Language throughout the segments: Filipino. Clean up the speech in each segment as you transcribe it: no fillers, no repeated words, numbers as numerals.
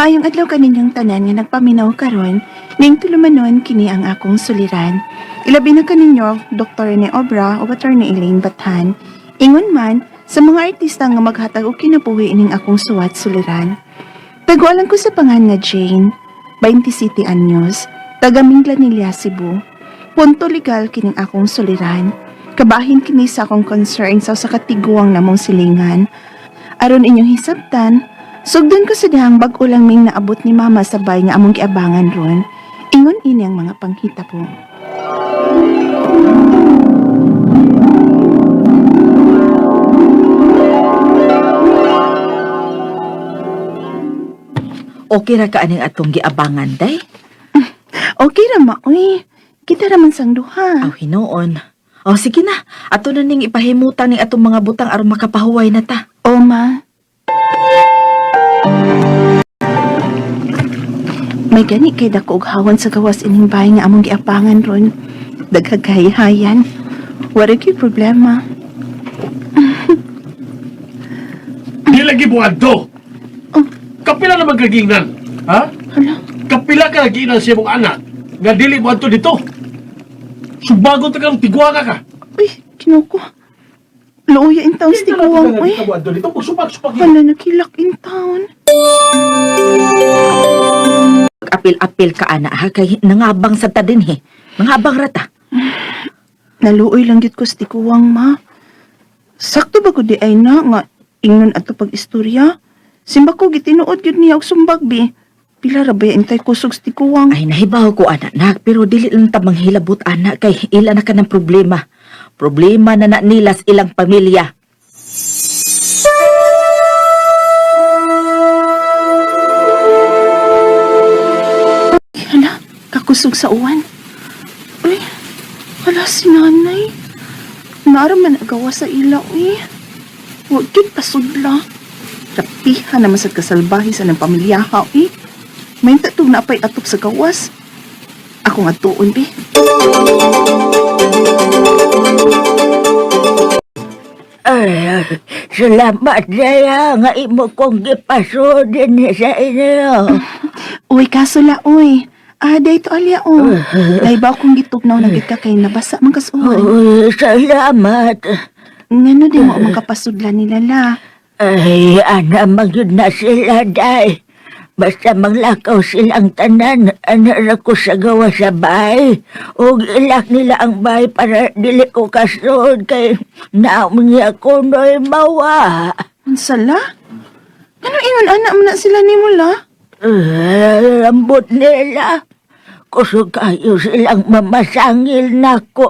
Maayong adlaw kaninyong tanan nga nagpaminaw karon, ning tulumanon kini ang akong suliran. Ilabi na kaninyo, Dr. ni Obra o Attorney Elaine Bathan. Ingon man, sa mga artista nga maghatag og kinabuhi ining akong suwat suliran. Tagualan ko sa pangan nga Jane, 27 anyos, taga Minglanilla, Cebu. Punto legal kining akong suliran. Kabahin kini sa akong concern sa katiguang namong silingan. Aron inyong hisabtan, sugdon ko sa dihang bag-o lang ming naabot ni mama sabay nga among giabangan ron. Ingon ini ang mga panghita po. Okay ra ka aning atong giabangan, day? Okay ra ma, uy. Kita raman sang duha. Aw, hinoon. O, sige na. Ato na ning ipahimutan ning atong mga butang aron makapahuway na ta. O ma. May gani kay dako og hawan sa gawas ining bahay nga among giabangan ron. Daghag kahihayan. Wala gyud problema. Di lagi buwan to. Oh. Kapila na magkagingan. Ha? Hala. Kapila ka nagiinan siya mong anak. Nga dili buwan to dito. Subagon ta kang tigwa ka. Uy, kinuko. Luya in town si Tiguang, uy. Buwan to dito. Supak-supak Hala, nakilak in town. Apil-apil ka, ana, ha? Kay nangabang sa ta din, he. Nangabang rata. Naluoy lang gyud ko si Tiguang, ma. Sakto ba ko di ay na nga ingnon ato pag-istorya? Simba ko gitinuod gyud niya og sumbag, bi. Pila ra ba intay kusog si Tiguang? Ay, nahibaw ko, anak, nak. Pero dili lang ta manghilabot, anak. Kay ila na ka ng problema. Problema na na nila sa ilang pamilya. Hala, kakusog sa uwan. Uy, hala si nanay. Naraman agawa sa ila, uy. Huwag yun pasudla. Rapihan naman sa kasalbahi sa ng pamilyaha, uy. May tatog na apay atop sa gawas. Ako nga tuon, be. Ay, salamat daya nga imo kong gipasodin sa inyo. Uy, kaso la, uy. Dito alya, oh. Laibaw kong gitugnaw na gid ka kay nabasa man kasuhan. Uy, salamat. Ngano di mo makapasudla nila la. Ay, ana magyud na sila, day. Basta maglakaw silang tanan, ana ra ko sa gawa sa bahay. O ilak nila ang bahay para dili ko kasod kay naamon niya ko no'y mawa. Ang sala? Ano ingon anak mo na sila ni mula? Rambot nila. Kusog kayo silang mamasangil na ko.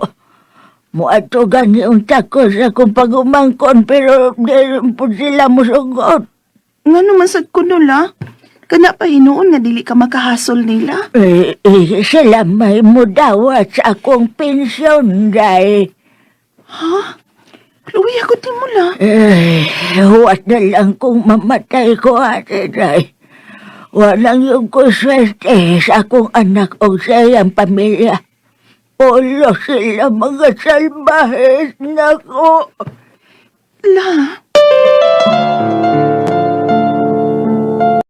Muatugan yung tako sa kong pagumangkon pero di po sila musugot. Nga naman sad ko nula. Kana pa hinuon nga dili ka makahasol nila. Sila may mudawat sa akong pensyon, day. Ha? Luwi ako di mula. Huwat na lang kung mamatay ko, ate, day. Walang yung kuswerte sa akong anak o sa iyang pamilya. Polo sila mga salbahes na ko. La.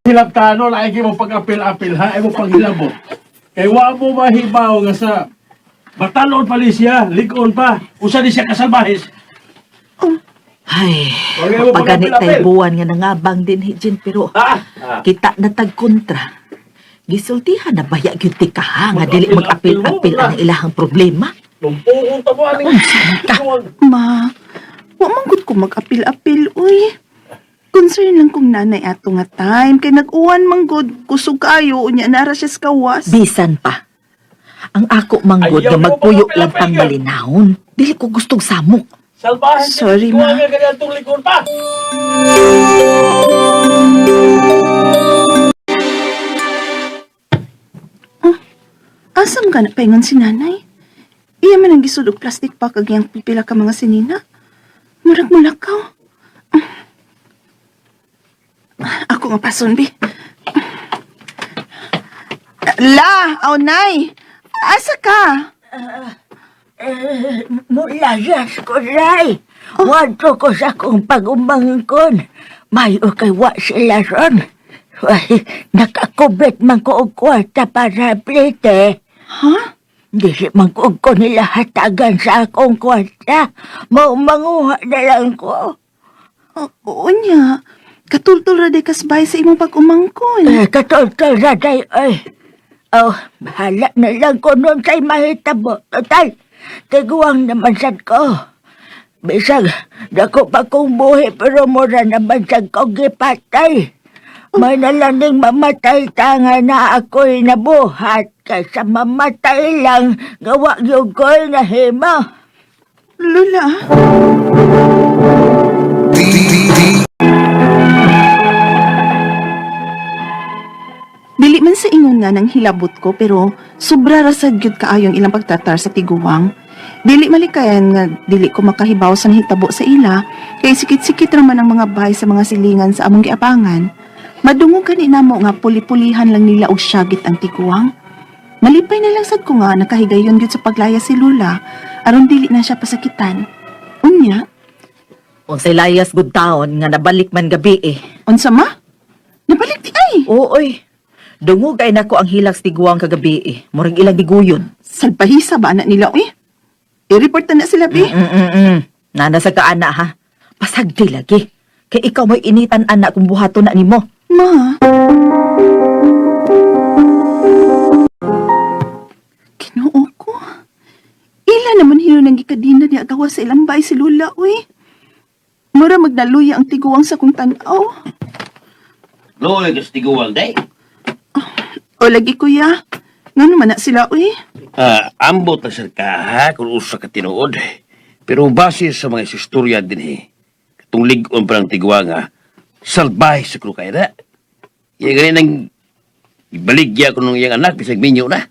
Hilap ka, no? Laiki mo pag-apil-apil, ha? Ay mo panghilabot. Kaya wa mo mahibaw nga sa batalon pa siya, ligon pa. Usa di siya kasalbahis. Ay, Okay, mo pagganit pag-apil-apil. tayo buwan nga nangabang din, Hijin, pero kita na tagkontra. Gisultihan na baya gyud ti ka ha, nga dili mag-apil-apil ang ilahang problema. Lumpuhong pa mo aning... Ma, wa man gud ko mag-apil-apil, uy. Concern lang kong nanay ato nga time. Kay nag-uwan man gud kusog kayo, unya nara siya sa kawas. Bisan pa. Ang ako manggod Ayaw nga mo magpuyo mag-apil-apil lang pang ka. malinahon. Dili ko gustong samok. Salbahes. Sorry, ma. Kuha nga ganyan itong likod pa. Asam ka na paingon si nanay? Iya man ang gisud og plastic pa kag yang pipila ka mga sinina. Murag mulakaw. Ako nga pason, bi. La, aw nay. Asa ka? Mulayas ko, Ray. Wadto ko sa kong pag-umangkon. Mayo kay wa sila ron. Ay, nakakubit man ko og kwarta para plite. Ha? Dili man ko nila hatagan sa akong kwarta. Manguha na lang ko. Oo niya. Katultol ra day kasbay sa imong pag-umangkon. Katol-tol ra day, ay. Oh, bahala na lang ko nun sa'y mahitabo. Total, tiguang naman sad ko. Bisag, dako pa kong buhi pero mura naman sad ko gipatay. May nalaning mamatay tanga na ako'y nabuhat kaysa mamatay lang gawa yung ko'y nahima. Lola? Dili man sa ingon nga nang hilabot ko pero sobra rasad gyud kaayong ilang pagtatar sa tiguwang. Dili malikayan nga dili ko makahibaw sa nahitabo sa ila kay sikit-sikit raman ang mga bahay sa mga silingan sa among giabangan. Madungog kani namo nga puli-pulihan lang nila og syagit ang tiguwang. Malipay na lang sad ko nga nakahigayon gyud sa paglaya si Lola aron dili na siya pasakitan. Unya, Unsay layas gud taon nga nabalik man gabi eh. unsa ma? Nabalik di ay. Ooy. Dungog ay nako ang hilags tiguang kagabi eh. Murag ilang giguyon. Salpahisa ba anak nila eh? I-report na sila bi. Nana sa kaana ha. Pasagdi lagi. Kay ikaw mo'y initan anak kung buhato na nimo. Ma. Kinuo ko. Ila naman hinunang gikadina niya gawa sa ilang bay si Lula, uy. Mura magnaluya ang tiguang sa kong tanaw. Loy, gusto tiguan, day. O lagi kuya. Nga naman na sila, uy. Ambot na sir ka, ha, kung usa ka tinuod. Pero base sa mga istorya din, katong ligon pa ng tiguan, salbay sa krukay na. Yung ganyan ang ibaligya ko nung iyang anak, bisag minyo na.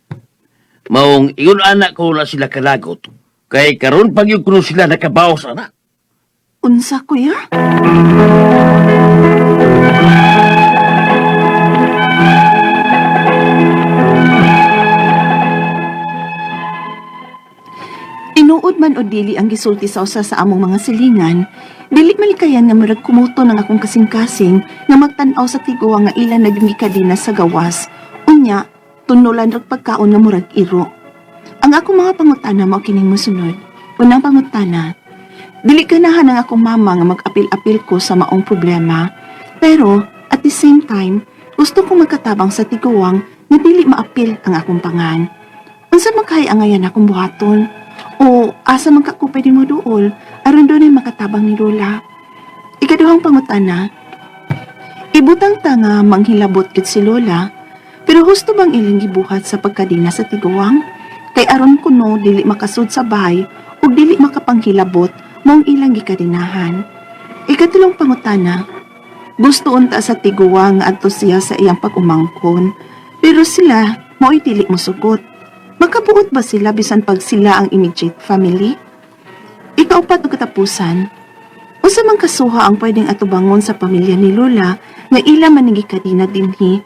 Maong iyon anak ko na sila kalagot. Kay karon pag yung kuno sila nakabaw sa anak. Unsa, kuya? Tinuod man o dili ang gisulti sa usa sa among mga silingan, dili malikayan nga murag kumuto ng akong kasing-kasing nga magtan-aw sa tiguwa nga ilan naging gikadina sa gawas. Unya, tunulan rag pagkaon nga murag iro. Ang akong mga pangutana mao kining mosunod. Unang pangutana, dili ganahan ang akong mama nga mag-apil-apil ko sa maong problema. Pero, at the same time, gusto kong magkatabang sa tiguwang nga dili maapil ang akong pangan. Unsa makahiangayan akong buhaton? O asa man ka ko pwede mo duol aron doon ay makatabang ni Lola. Ikaduhang pangutana, ibutang tanga manghilabot gid si Lola, pero husto bang ilang gibuhat sa pagkadina sa tiguwang? Kay aron kuno dili makasud sa bahay ug dili makapanghilabot mong ilang gikadinahan. Ikatulong pangutana, gusto unta sa tiguwang nga adto siya sa iyang pag-umangkon, pero sila mo'y dili mosugot. Makabuot ba sila bisan pag sila ang immediate family? Ikaupat o katapusan, usa man kasuha ang pwedeng atubangon sa pamilya ni Lola nga ila manigikadina dinhi.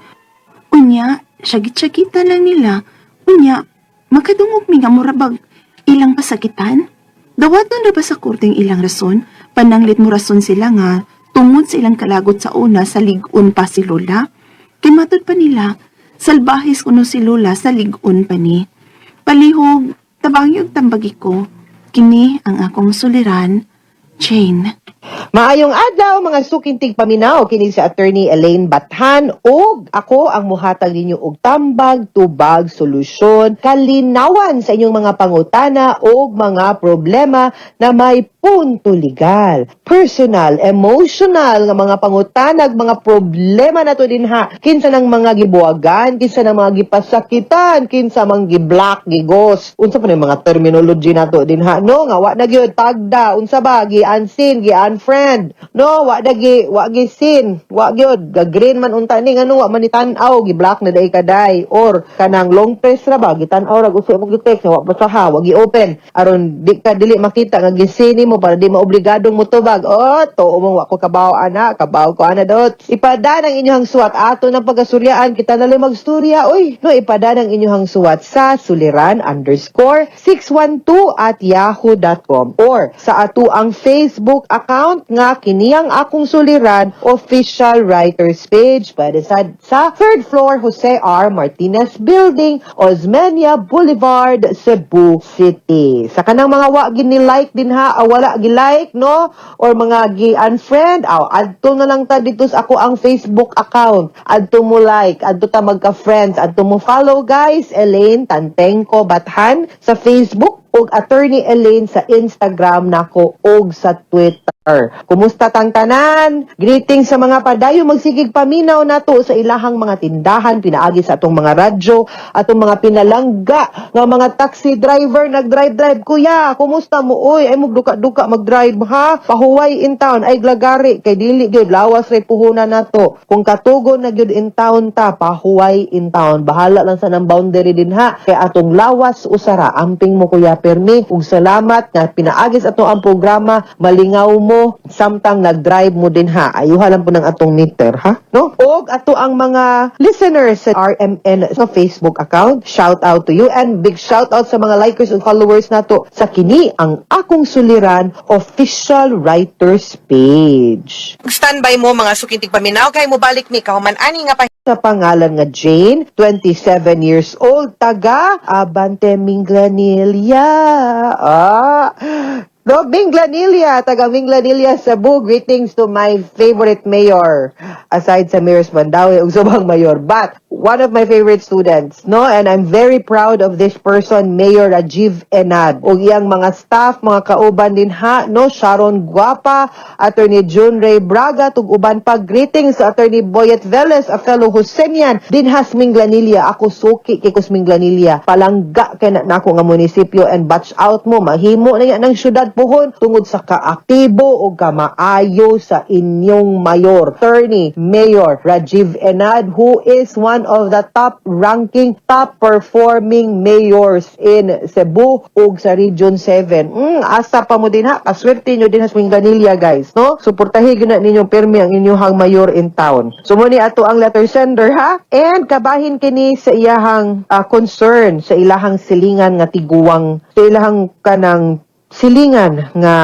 Unya, syagit-syagita lang nila. Unya, makadungog mi nga murabag ilang pasakitan? Dawaton ra ba sa kurteng ilang rason? Pananglit mo rason sila nga tungod sa ilang kalagot sa una sa ligon pa si Lola? Kimatod pa nila, salbahis kuno si Lola sa ligon pa ni. Palihog, tabangyog tambagi ko. Kini ang akong suliran, Jane. Maayong adlaw mga sukintig paminaw kini si Attorney Elaine Bathan ug ako ang muhatag ninyo og tambag, tubag, solusyon, kalinawan sa inyong mga pangutana ug mga problema na may punto legal, personal, emotional nga mga pangutanag, mga problema nato dinha. Kinsa nang mga gibuwagan, kinsa nang mga gipasakitan, kinsa mang giblock, gigos. Unsa pa na mga terminology nato dinha? No, nga wa na gyud tagda, unsa ba gi-unseen, gi-unfriend. No, wa gi sin, wa gyud ga-green man unta ni ngano wa man ni tan-aw, gi-block na dai kaday or kanang long press ra ba gitan-aw ra gusto mo gi-text wa basaha, wa gi-open aron di ka dili makita nga gisini mo para di maobligadong motubag. Oh, to mo wa ko kabaw ana, kabaw ko ana dot. Ipada ang inyong suwat ato ng pagasuryaan kita na lang magstorya. Oy, no ipada ang inyong suwat sa suliran_612@yahoo.com or sa ato ang Facebook account account nga kiniyang akong suliran official writers page pwede sa 3rd floor Jose R. Martinez Building, Osmeña Boulevard, Cebu City. Sa kanang mga wa gini-like din ha, wala gi-like no or mga gi-unfriend, adto na lang ta dito sa ako ang Facebook account. Adto mo like, adto ta magka-friends, adto mo follow guys, Elaine Tantengco Bathan sa Facebook ug Attorney Elaine sa Instagram nako ug sa Twitter. Kumusta tang tanan? Greetings sa mga padayo magsigig paminaw nato sa ilahang mga tindahan pinaagi sa atong mga radyo, atong mga pinalangga nga mga taxi driver nagdrive kuya. Kumusta mo oy? Ay mo duka magdrive ha? Pahuway in town ay glagari kay dili gyud lawas ray puhunan nato. Kung katugon na gyud in town ta, pahuway in town. Bahala lang sa nang boundary din ha. Kay atong lawas usara amping mo kuya permi. Ug salamat nga pinaagis ato ang programa, malingaw mo samtang nag-drive mo din ha. Ayuha lang po ng atong meter ha. No? Og ato ang mga listeners sa RMN sa Facebook account. Shout out to you and big shout out sa mga likers and followers nato sa kini ang akong suliran official writers page. Standby mo mga sukintig paminaw kay mo balik mi kahuman ani nga Sa pangalan nga Jane, 27 years old, taga Abante Minglanilla. No, Minglanilla, taga Minglanilla, Cebu. Greetings to my favorite mayor. Aside sa Mayor's Bandawe, ug subang mayor. But, one of my favorite students, no? And I'm very proud of this person, Mayor Rajiv Enad. Ug iyang mga staff, mga kauban din ha, no? Sharon Guapa, Attorney June Ray Braga, tug uban pa. Greetings sa Attorney Boyet Velez, a fellow Husenian, dinhas Minglanilla. Ako suki kay Kus Minglanilla. Palangga kay na ako nga munisipyo and batch out mo. Mahimo na yan ng syudad puhon tungod sa kaaktibo o kamaayo sa inyong mayor, Attorney Mayor Rajiv Enad, who is one of the top-ranking, top-performing mayors in Cebu ug sa Region 7. Asa pa mo din ha, paswerte nyo din sa Minglanilla guys, no? Suportahin na ninyong permi ang inyong mayor in town. Sumuni ato ang letter sender ha, and kabahin kini sa iyahang concern sa ilahang silingan nga tiguwang, sa ilahang kanang silingan nga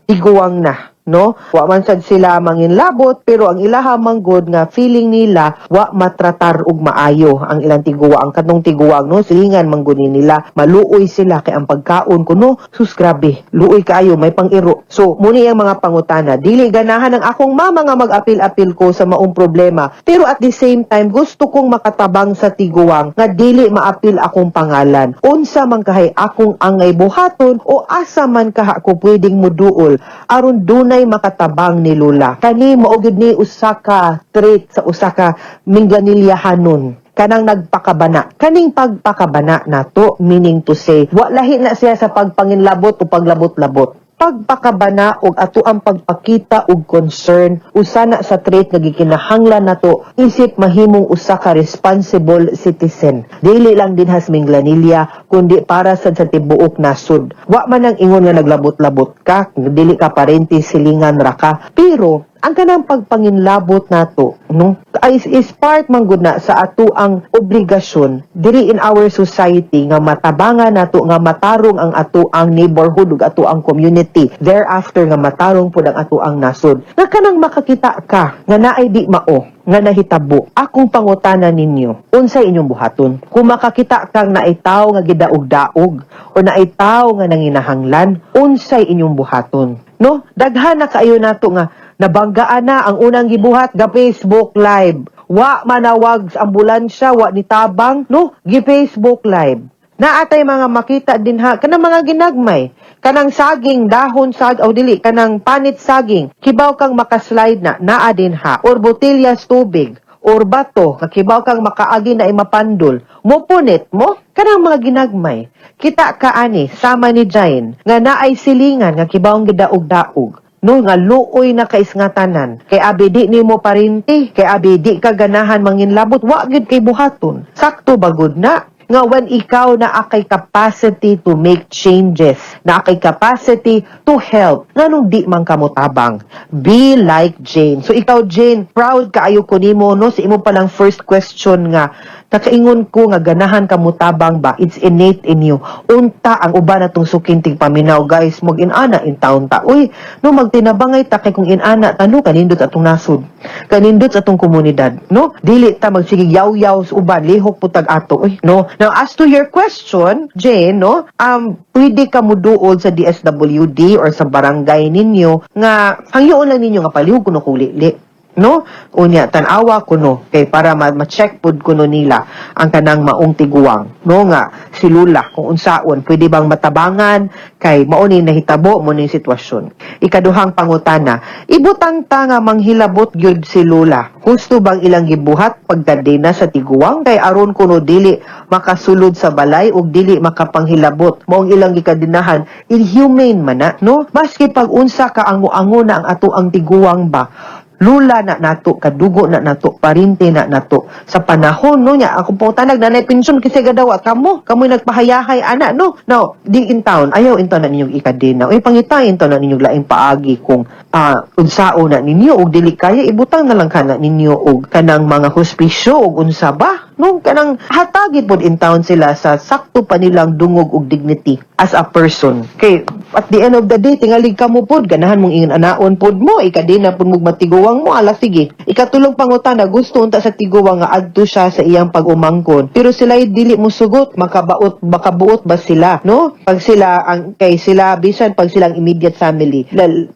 tiguwang na, no? Wa man sad sila manginlabot pero ang ilaha manggod nga feeling nila wa matratar og maayo ang ilang tiguwa, ang kanong tiguwang, no? Silingan manggod nila, maluoy sila kay ang pagkaon kuno sus grabe, luoy kaayo, may pang-iro. So muni ang mga pangutana, dili ganahan ang akong mama nga mag-apil-apil ko sa maong problema, pero at the same time gusto kong makatabang sa tiguwang nga dili maapil akong pangalan. Unsa man kahay akong angay buhaton o asa man kaha ko pwedeng muduol aron dunay makatabang ni Lula. Kani mao gyud ni usa ka trait sa usa ka Minglanilyahanon, kanang nagpakabana. Kaning pagpakabana nato, meaning to say, wa lahi na siya sa pagpanginlabot o paglabot-labot. Pagpakabana og ato ang pagpakita og concern usa na sa trait nga gikinahanglan nato isip mahimong usa ka responsible citizen. Dili lang din has Minglanilla kundi para sa tibuok nasud. Wa man ang ingon nga naglabot-labot ka, dili ka parente silingan ra ka, pero ang kanang pagpanginlabot nato, no, is part man gud na sa ato ang obligasyon diri in our society nga matabangan nato, nga matarong ang ato ang neighborhood ug ato ang community, thereafter nga matarong pud ang ato ang nasod. Nga kanang makakita ka nga naay di mao nga nahitabo, akong pangutana ninyo, unsay inyong buhaton? Kung makakita kang naitaw nga gidaog-daog o naitaw nga nanginahanglan, unsay inyong buhaton? No, daghan na kaayo nato nga nabanggaan na ang unang gibuhat ga Facebook Live. Wa manawag sa ambulansya, wa nitabang, no? Gi Facebook Live. Naatay mga makita din ha, kanang mga ginagmay, kanang saging, dahon saging, o dili, kanang panit saging, kibaw kang makaslide na, naa din ha, or botellas tubig, or bato, kibaw kang makaagi na imapandol, mupunit mo, kanang mga ginagmay. Kita ka ani, sama ni Jain, nga naay silingan, nga kibawang gidaog-daog, no, nga luoy na kaisngatanan, kay abi di nimo parinti, kay abi di ka ganahan manginlabot, wa gyud kay buhaton. Sakto bagod na. nga when ikaw na akay capacity to make changes, na akay capacity to help, nganong di man ka mo tabang. Be like Jane. So ikaw Jane, proud kaayo ko nimo no sa imo palang first question nga nakaingon ko nga ganahan ka mo tabang ba, it's innate in you. Unta ang uban natong sukintig paminaw guys, mag-inana in town ta. Uy, no magtinabangay ta kay kung inana tano kanindot atong nasod. Kanindot sa atong komunidad, no? Dili ta magsige yaw-yaw sa uban, lihok putag ato, uy, no? Now as to your question, Jane, no? Pwede ka mo duol sa DSWD or sa barangay ninyo nga hangyoon lang ninyo nga palihog kuno kulili. No? Unya, tanawa kuno kay para ma-check pod kuno nila ang kanang maong tiguwang. No nga, si Lula, kung unsaon, pwede bang matabangan kay mao ni nahitabo mo ni sitwasyon. Ikaduhang pangutana, ibutang ta nga manghilabot gyud si Lula. Gusto bang ilang gibuhat pagkadena sa tiguwang kay aron kuno dili makasulod sa balay ug dili makapanghilabot. Maong ilang gikadinahan, inhumane man na, no? Maski pag unsa ka ango-ango na ang ato ang tiguwang ba, Lula na nato, kadugo na nato, parinte na nato. Sa panahon, no, niya, ako po tanag, nanay pensyon, kasi gadawa, kamo'y nagpahayahay, ana, no? Now, di in town, ayaw in town na ninyong ikadena. Uy, pangitayin town na ninyong laing paagi kung unsao na ninyo, o dili kaya, ibutang na lang ka na ninyo, o kanang mga hospisyo, o unsa ba? No, kanang hatagi po in town sila sa sakto pa nilang dungog og dignity as a person. Kay, at the end of the day, tingalig ka mo pod, ganahan mong ingon anaon pod mo, ikadena pod mo matiguwang mo, ala sige. Ikatulong pangutana, gusto unta sa tiguwang nga adto siya sa iyang pag-umangkon. Pero sila dili mo sugot, makabuot ba sila, no? Pag sila, kay sila, bisan pag silang immediate family,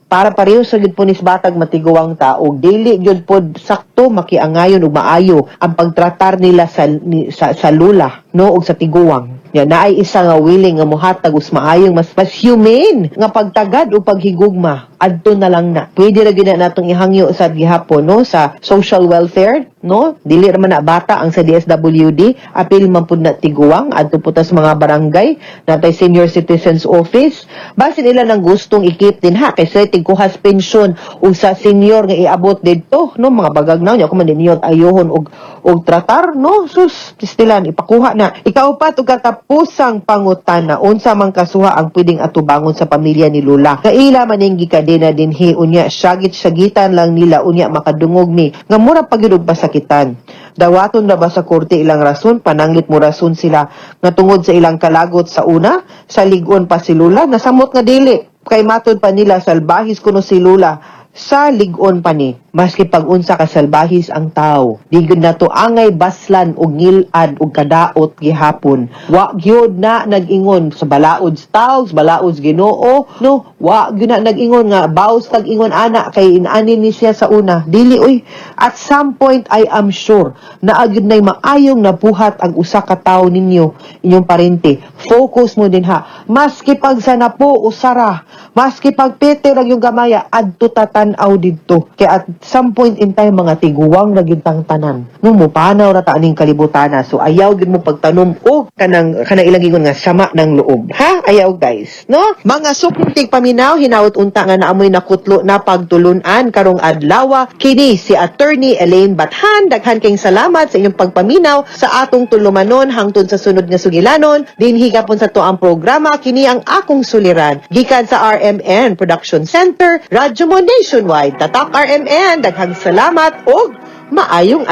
para pareho sa gid po nis batag matiguwang tao, dili gyud pod sakto makiangayon ug maayo ang pagtratar nila sa lula, no, ug sa tiguwang. Ya naay isa nga willing nga mohatag us maayong mas humane nga pagtagad o paghigugma adto na lang na. Pwede ra gyud na natong ihangyo sa gihapon, no, sa social welfare, no? Dili ra man na bata ang sa DSWD, apil man pud na tiguwang adto po ta sa mga barangay, natay senior citizens office. Basin nila nang gustong ikip din ha kay sa tigkuhas pensyon ug sa senior nga iabot didto, no, mga bagagnaw nya ko man diniyot ayohon og tratar, no? Sus, tistilan ipakuha na. Ikaupat ug katapusang pangutana, unsa man kasuha ang pwedeng atubangon sa pamilya ni Lula? Kaila man ning gikadena dinhi unya syagit-syagitan lang nila unya makadungog ni nga mura pagyud pasakitan. Dawaton na ba sa korte ilang rason, pananglit mo rason sila nga tungod sa ilang kalagot sa una, sa ligon pa si Lula, nasamot nga dili. Kay matod pa nila salbahis kuno si Lula, sa ligon pa ni, maski pag-unsa ka salbahis ang tao, di gyud nato angay baslan og ngilad og kadaot gihapon. Wa gyud na nag-ingon sa balaod sa tao, sa balaod sa Ginoo, no? Wa gyud na nag-ingon nga baos tag ingon ana kay inani ni siya sa una. Dili oy. At some point I am sure na agyud nay maayong nabuhat ang usa ka tawo ninyo, inyong parente. Focus mo din ha. Maski pag sa napo usara, maski pag pete ra yung gamaya adto tatan-aw didto. Kay at some point in time mga tiguwang ra gyud tang tanan. No mo panaw ra ta aning kalibutana. So ayaw gyud mo pagtanom o kanang ilang ingon nga sama ng loob. Ha? Ayaw guys, no? Mga sukintig paminaw hinaut unta nga naamoy nakutlo na pagtulunan karong adlaw kini si Attorney Elaine Bathan. Daghan kayong salamat sa inyong pagpaminaw sa atong tulumanon hangtod sa sunod nga sugilanon. Dinhi gapon sa to ang programa kini ang akong suliran gikan sa RMN Production Center, Radyo Mo Nationwide. Tatak RMN, daghang salamat o maayong